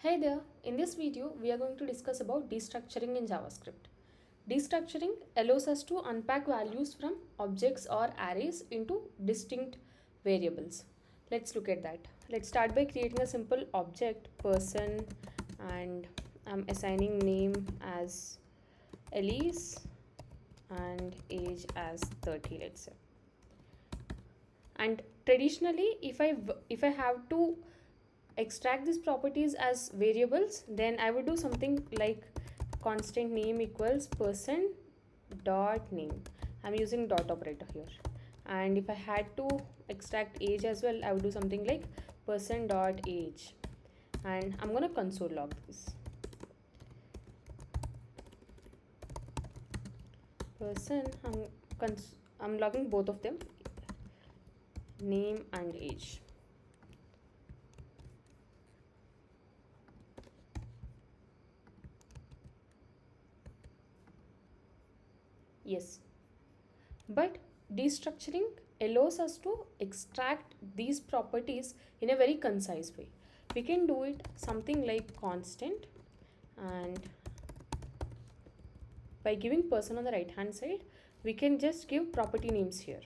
Hey there, in this video we are going to discuss about destructuring in JavaScript. Destructuring allows us to unpack values from objects or arrays into distinct variables. Let's look at that. Let's start by creating a simple object person and I'm assigning name as Elise and age as 30, let's say. And traditionally if I have to extract these properties as variables, then I would do something like constant name equals person dot name. I'm using dot operator here. And if I had to extract age as well, I would do something like person dot age. And I'm gonna console log this. Person, I'm logging both of them, name and age. Yes, but destructuring allows us to extract these properties in a very concise way. We can do it something like constant, and by giving person on the right hand side, we can just give property names here.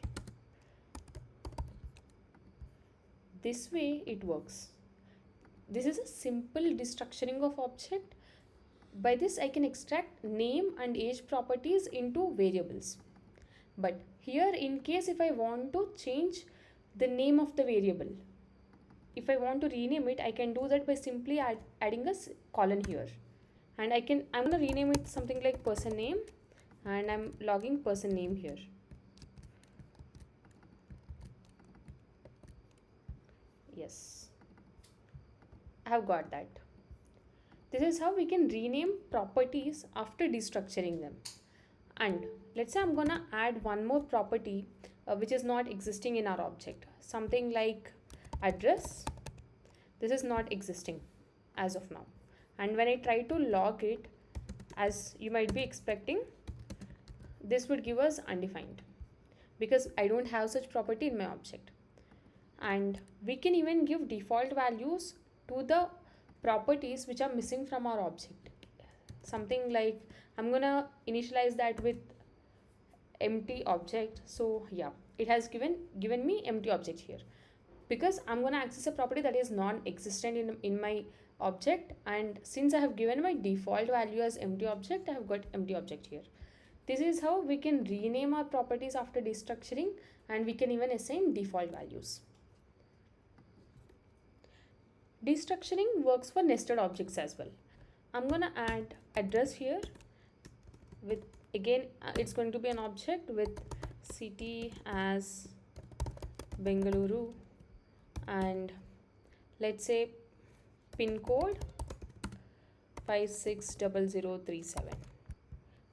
This way it works. This is a simple destructuring of object. By this I can extract name and age properties into variables. But here, in case if I want to change the name of the variable, if I want to rename it, I can do that by simply adding a colon here. And I'm going to rename it something like person name, and I'm logging person name here. Yes, I have got that. This is how we can rename properties after destructuring them. And let's say I'm gonna add one more property which is not existing in our object, something like address. This is not existing as of now, and when I try to log it, as you might be expecting, this would give us undefined because I don't have such property in my object. And we can even give default values to the properties which are missing from our object, something like I'm gonna initialize that with empty object. So yeah, it has given me empty object here because I'm gonna access a property that is non-existent in my object, and since I have given my default value as empty object, I have got empty object here. This is how we can rename our properties after destructuring, and we can even assign default values. Destructuring works for nested objects as well. I'm gonna add address here with, again it's going to be an object with city as Bengaluru, and let's say pin code 560037.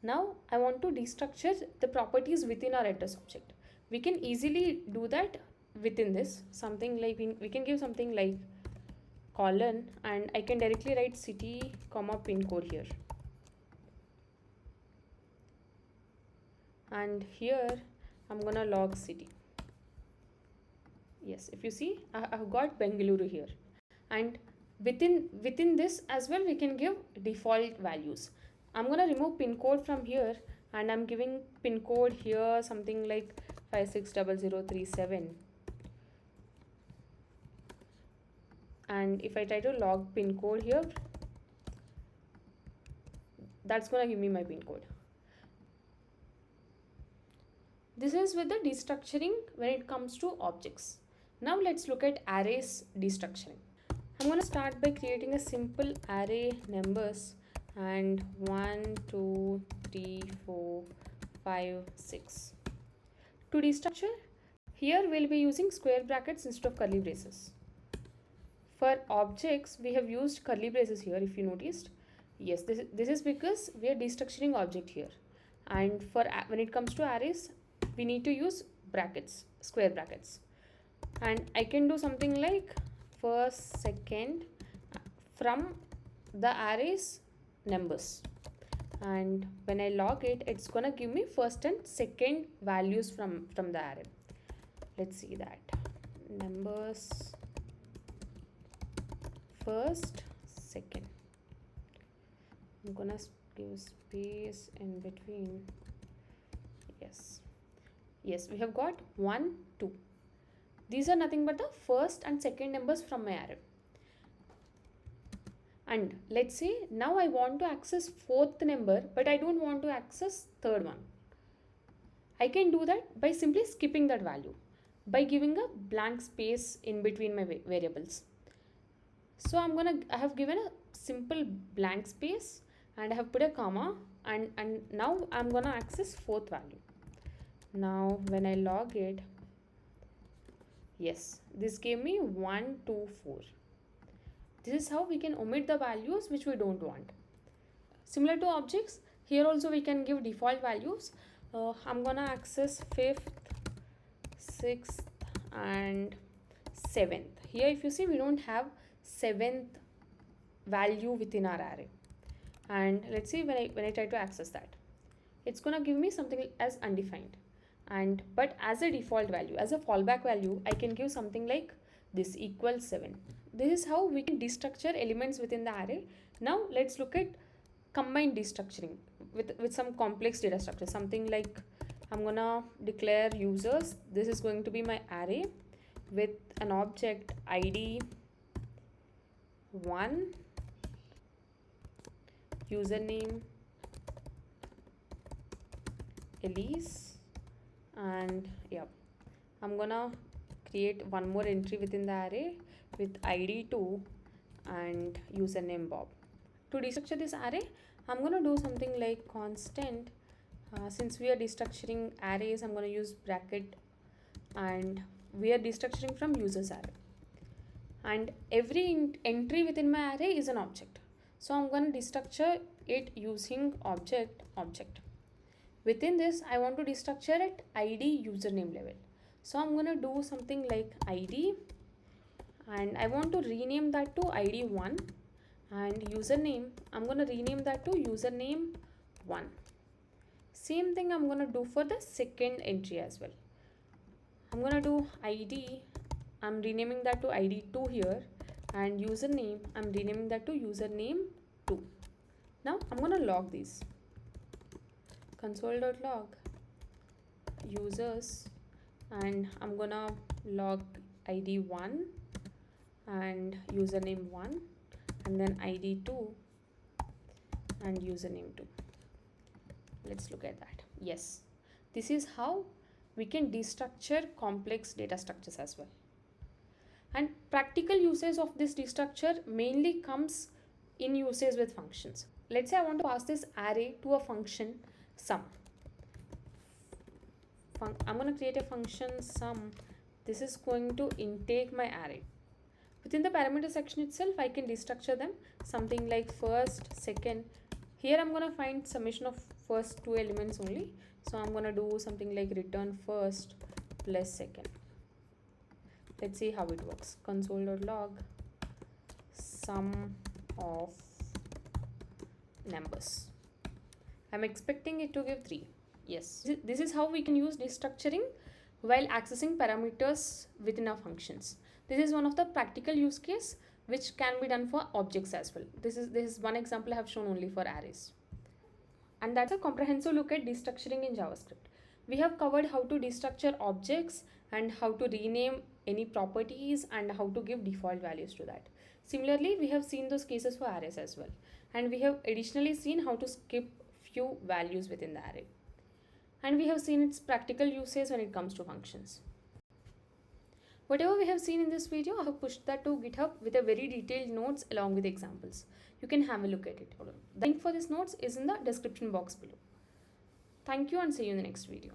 Now I want to destructure the properties within our address object. We can easily do that within this, something like we can give something like colon, and I can directly write city comma pin code here, and here I'm gonna log city. Yes, if you see, I've got Bengaluru here, and within this as well we can give default values. I'm gonna remove pin code from here, and I'm giving pin code here something like 560037. And if I try to log pin code here, that's gonna give me my pin code. This is with the destructuring when it comes to objects. Now let's look at arrays destructuring. I'm gonna start by creating a simple array numbers and 1, 2, 3, 4, 5, 6. To destructure, here we'll be using square brackets instead of curly braces. For objects, we have used curly braces here, if you noticed. Yes, this is because we are destructuring object here. And for when it comes to arrays, we need to use brackets, square brackets. And I can do something like first, second from the arrays numbers. And when I log it, it's gonna give me first and second values from the array. Let's see that. Numbers first, second. I'm gonna give space in between. Yes, we have got 1 2. These are nothing but the first and second numbers from my array. And let's say now I want to access fourth number, but I don't want to access third one. I can do that by simply skipping that value, by giving a blank space in between my variables. So I have given a simple blank space and I have put a comma, and now I'm gonna access fourth value. Now when I log it, yes, this gave me 1 2 4. This is how we can omit the values which we don't want. Similar to objects, here also we can give default values. I'm gonna access 5th, 6th and 7th. Here if you see, we don't have 7th value within our array. And let's see when I try to access that, it's gonna give me something as undefined. But as a default value, as a fallback value, I can give something like this equals 7. This is how we can destructure elements within the array. Now let's look at combined destructuring with some complex data structure. Something like, I'm gonna declare users. This is going to be my array with an object ID 1, username Elise, and yeah, I'm gonna create one more entry within the array with ID 2 and username Bob. To destructure this array, I'm gonna do something like constant. Since we are destructuring arrays, I'm gonna use bracket, and we are destructuring from users array. And every entry within my array is an object. So I'm gonna destructure it using object. Within this, I want to destructure at ID username level. So I'm gonna do something like ID, and I want to rename that to ID 1, and username, I'm gonna rename that to username 1. Same thing I'm gonna do for the second entry as well. I'm gonna do ID, I'm renaming that to ID 2 here, and username, I'm renaming that to username 2. Now I'm gonna log these. Console.log users, and I'm gonna log ID 1 and username 1, and then ID 2 and username 2. Let's look at that. Yes, this is how we can destructure complex data structures as well. And practical usage of this destructure mainly comes in usage with functions. Let's say I want to pass this array to a function sum. I'm going to create a function sum. This is going to intake my array. Within the parameter section itself, I can destructure them, something like first, second. Here I'm going to find summation of first 2 elements only. So I'm going to do something like return first plus second. Let's see how it works. Console.log sum of numbers. I'm expecting it to give 3. Yes, this is how we can use destructuring while accessing parameters within our functions. This is one of the practical use case which can be done for objects as well. This is one example I have shown only for arrays. And that's a comprehensive look at destructuring in JavaScript. We have covered how to destructure objects and how to rename any properties and how to give default values to that. Similarly, we have seen those cases for arrays as well. And we have additionally seen how to skip few values within the array. And we have seen its practical usage when it comes to functions. Whatever we have seen in this video, I have pushed that to GitHub with a very detailed notes along with examples. You can have a look at it. The link for these notes is in the description box below. Thank you and see you in the next video.